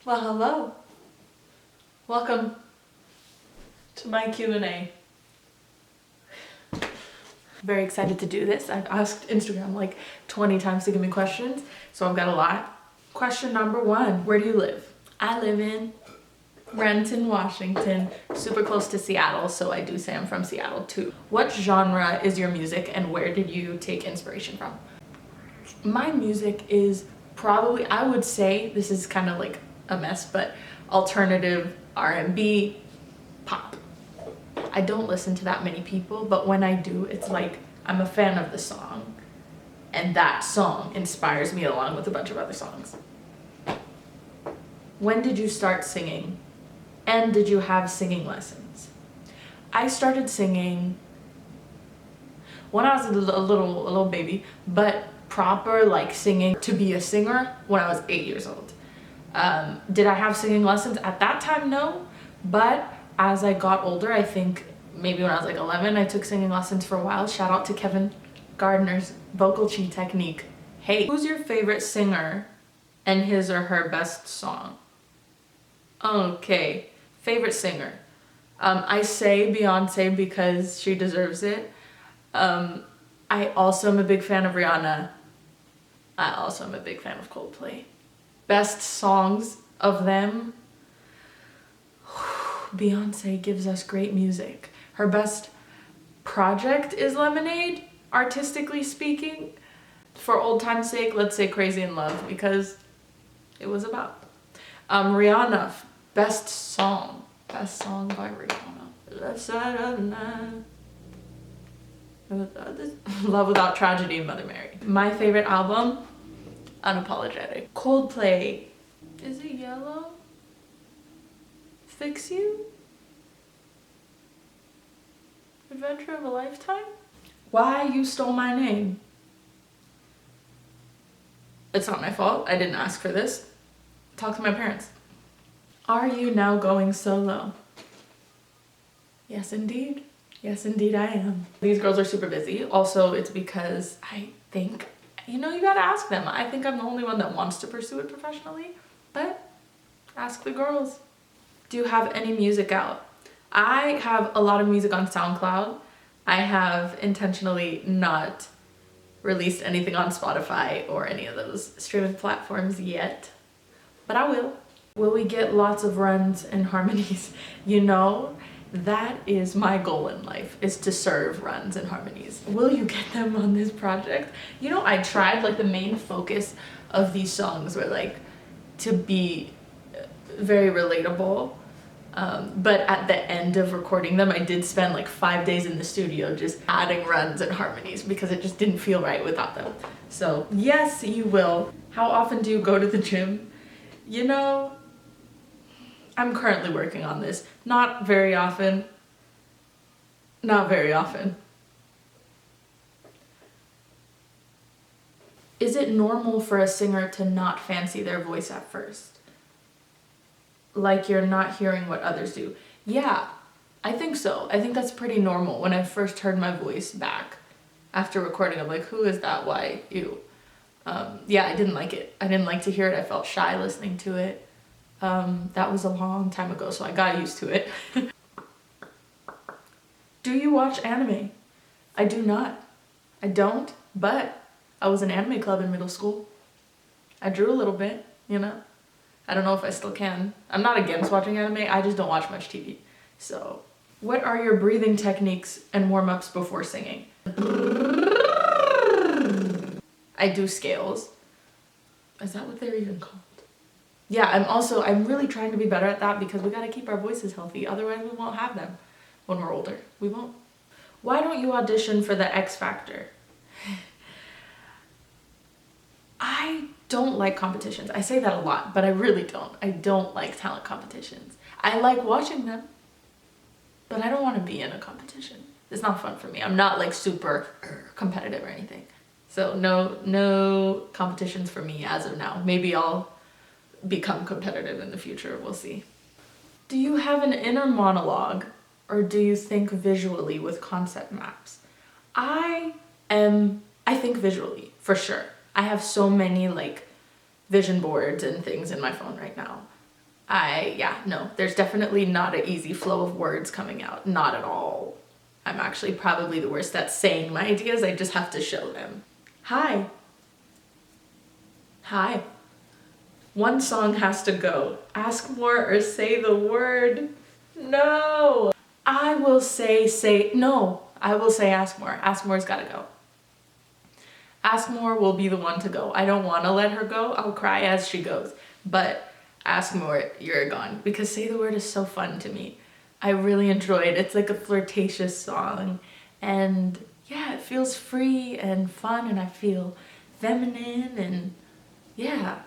Well, hello. Welcome to my Q&A. Very excited to do this. I've asked Instagram like 20 times to give me questions, so I've got a lot. Question number 1, where do you live? I live in Renton, Washington, super close to Seattle, so I do say I'm from Seattle too. What genre is your music and where did you take inspiration from? My music is probably, I would say, this is kind of like a mess, but alternative, R&B, pop. I don't listen to that many people, but when I do, it's like I'm a fan of the song, and that song inspires me along with a bunch of other songs. When did you start singing? And did you have singing lessons? I started singing when I was a little baby, but proper like singing to be a singer when I was 8 years old. Did I have singing lessons at that time? No, but as I got older, I think maybe when I was like 11, I took singing lessons for a while. Shout out to Kevin Gardner's vocal chi technique. Hey, who's your favorite singer and his or her best song? Okay, favorite singer. I say Beyonce because she deserves it. I also am a big fan of Rihanna. I also am a big fan of Coldplay. Best songs of them. Beyonce gives us great music. Her best project is Lemonade, artistically speaking. For old time's sake, let's say Crazy in Love because it was about. Rihanna, best song by Rihanna. Left Side of the Night. Love Without Tragedy and Mother Mary. My favorite album, Unapologetic. Coldplay. Is it Yellow? Fix You? Adventure of a Lifetime? Why You Stole My Name? It's not my fault. I didn't ask for this. Talk to my parents. Are you now going solo? Yes, indeed. Yes, indeed I am. These girls are super busy. Also, it's because I think, you gotta ask them. I think I'm the only one that wants to pursue it professionally, but ask the girls. Do you have any music out? I have a lot of music on SoundCloud. I have intentionally not released anything on Spotify or any of those streaming platforms yet, but I will. Will we get lots of runs and harmonies? That is my goal in life, is to serve runs and harmonies. Will you get them on this project? I tried, like the main focus of these songs were like to be very relatable. But at the end of recording them, I did spend like 5 days in the studio just adding runs and harmonies because it just didn't feel right without them. So yes, you will. How often do you go to the gym? I'm currently working on this. Not very often. Not very often. Is it normal for a singer to not fancy their voice at first? Like you're not hearing what others do? Yeah, I think so. I think that's pretty normal. When I first heard my voice back after recording, I'm like, who is that? Why? Ew. Yeah, I didn't like it. I didn't like to hear it. I felt shy listening to it. That was a long time ago, so I got used to it. Do you watch anime? I do not. I don't, but I was in anime club in middle school. I drew a little bit, I don't know if I still can. I'm not against watching anime, I just don't watch much TV. So, what are your breathing techniques and warm-ups before singing? I do scales. Is that what they're even called? Yeah, I'm really trying to be better at that because we gotta keep our voices healthy. Otherwise, we won't have them when we're older. We won't. Why don't you audition for the X Factor? I don't like competitions. I say that a lot, but I really don't. I don't like talent competitions. I like watching them, but I don't want to be in a competition. It's not fun for me. I'm not like super competitive or anything. So no competitions for me as of now. Maybe I'll become competitive in the future, we'll see. Do you have an inner monologue or do you think visually with concept maps? I think visually, for sure. I have so many like vision boards and things in my phone right now. Yeah, no, there's definitely not an easy flow of words coming out. Not at all. I'm actually probably the worst at saying my ideas. I just have to show them. Hi. Hi. One song has to go. Ask more or say the word. No. I will say, no. I will say ask more. Ask more's gotta go. Ask more will be the one to go. I don't want to let her go. I'll cry as she goes. But ask more, you're gone. Because say the word is so fun to me. I really enjoy it. It's like a flirtatious song. And yeah, it feels free and fun, and I feel feminine, and yeah.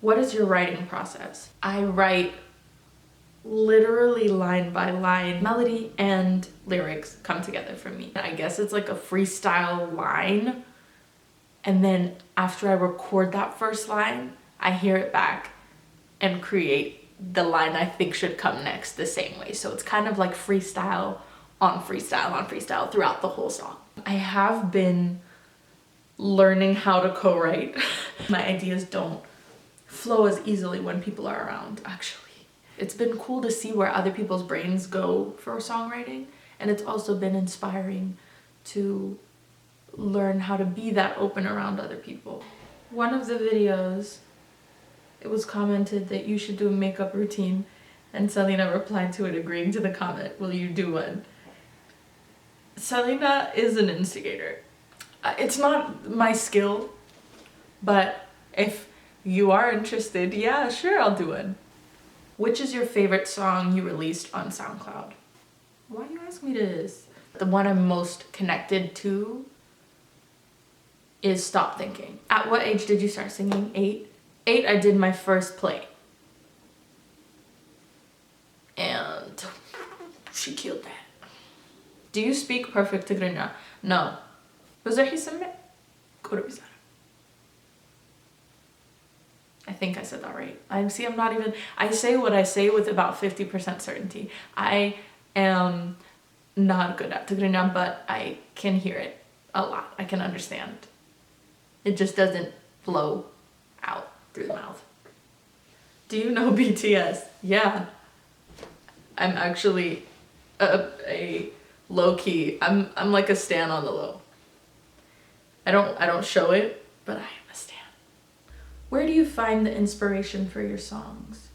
What is your writing process? I write literally line by line. Melody and lyrics come together for me. I guess it's like a freestyle line. And then after I record that first line, I hear it back and create the line I think should come next the same way. So it's kind of like freestyle on freestyle on freestyle throughout the whole song. I have been learning how to co-write. My ideas don't flow as easily when people are around, actually. It's been cool to see where other people's brains go for songwriting, and it's also been inspiring to learn how to be that open around other people. One of the videos, it was commented that you should do a makeup routine, and Selena replied to it agreeing to the comment, will you do one? Selena is an instigator. It's not my skill, but if you are interested, yeah, sure, I'll do one. Which is your favorite song you released on SoundCloud? Why do you ask me this? The one I'm most connected to is Stop Thinking. At what age did you start singing? 8? 8, I did my first play. And she killed that. Do you speak perfect Tigrinya? No. بزرحي سمع كورة بزارة. I think I said that right. I'm not even, I say what I say with about 50% certainty. I am not good at Tigrinya, but I can hear it a lot. I can understand. It just doesn't flow out through the mouth. Do you know BTS? Yeah. I'm actually a low-key, I'm like a stan on the low. I don't show it, but I am a stan. Where do you find the inspiration for your songs?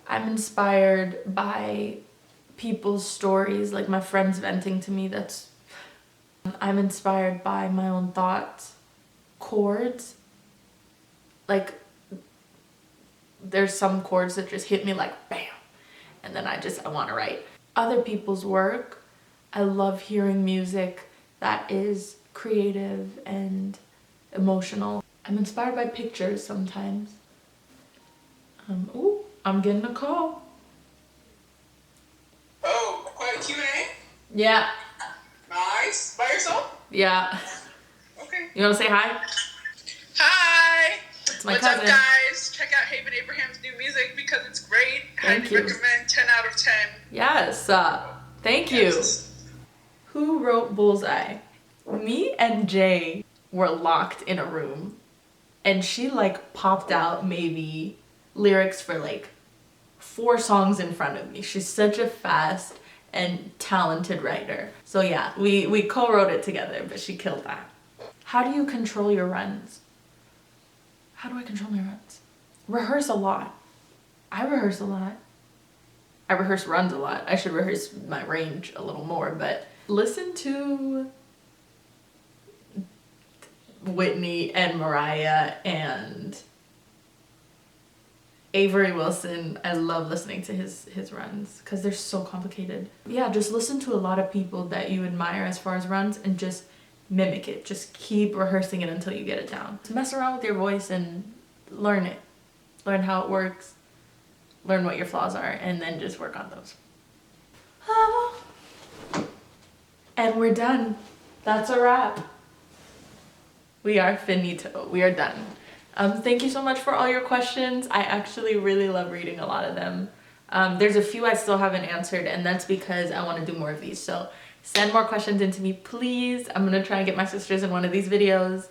I'm inspired by people's stories, like my friends venting to me. I'm inspired by my own thoughts. Chords, like there's some chords that just hit me like bam, and then I want to write. Other people's work, I love hearing music that is creative and emotional. I'm inspired by pictures sometimes. Ooh, I'm getting a call. Oh, quite a Q&A? Yeah. Nice. By yourself? Yeah. Okay. You want to say hi? Hi. It's my What's cousin. up, guys? Check out Haben Abraham's new music because it's great. Thank you. Highly recommend. 10 out of 10. Yes. Thank you. Yes. Who wrote Bullseye? Me and Jay were locked in a room, and she like popped out maybe lyrics for like 4 songs in front of me. She's such a fast and talented writer. So yeah, we co-wrote it together, but she killed that. How do you control your runs? How do I control my runs? Rehearse a lot. I rehearse a lot. I rehearse runs a lot. I should rehearse my range a little more, but listen to Whitney and Mariah and Avery Wilson. I love listening to his runs because they're so complicated. Yeah, just listen to a lot of people that you admire as far as runs and just mimic it. Just keep rehearsing it until you get it down. To mess around with your voice and learn it. Learn how it works. Learn what your flaws are, and then just work on those. Oh. And we're done. That's a wrap. We are finito. We are done. Thank you so much for all your questions. I actually really love reading a lot of them. There's a few I still haven't answered, and that's because I want to do more of these. So send more questions in to me, please. I'm going to try and get my sisters in one of these videos.